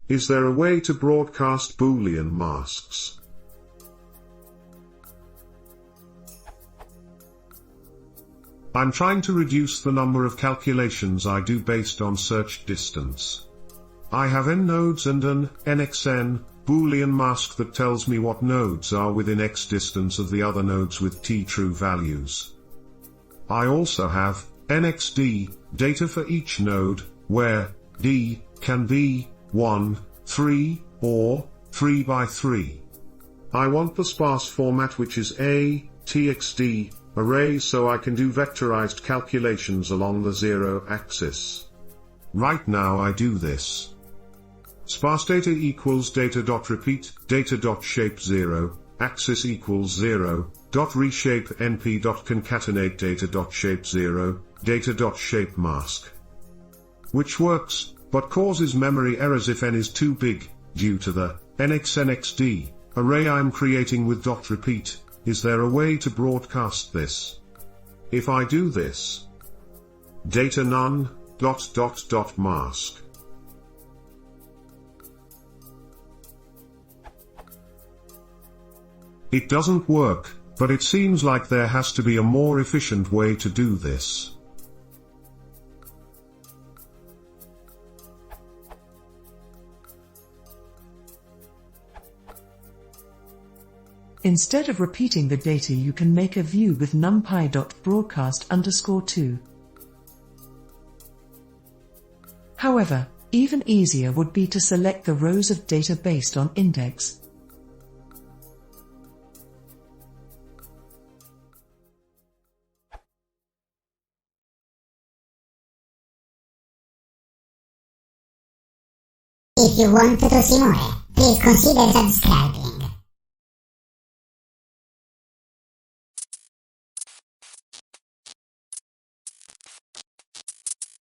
Is there a way to broadcast boolean masks? I'm trying to reduce the number of calculations I do based on search distance. I have n nodes and an nxn boolean mask that tells me what nodes are within x distance of the other nodes with t true values. I also have nxd data for each node, where d can be 1, 3, or 3 by 3. I want the sparse format, which is a txd array, so I can do vectorized calculations along the 0 axis. Right now I do this. Sparse data equals data.repeat, data.shape 0, axis equals 0, .reshape np.concatenate data.shape 0, data.shape mask. Which works, but causes memory errors if n is too big, due to the nxnxd array I'm creating with .repeat. Is there a way to broadcast this? If I do this, data none, mask. It doesn't work, but it seems like there has to be a more efficient way to do this. Instead of repeating the data, you can make a view with numpy.broadcast_2. However, even easier would be to select the rows of data based on index. If you want to see more, please consider subscribing.